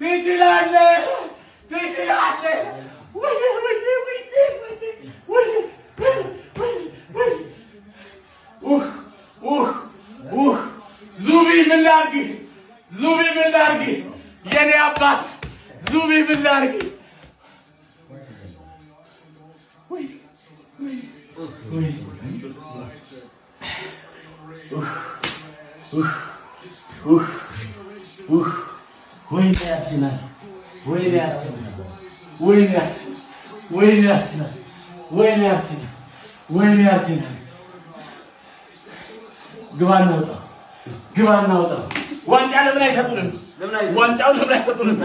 ትችላለህ። ዙቢ ምን ላድርግ? የኔ አባት ዙቢ ምን ላድርግ? ወይኔ ያስናል። ግባ እናውጣው። ዋንጫ ለምን አይሰጡንም? ዋንጫውን ለምን አይሰጡንም?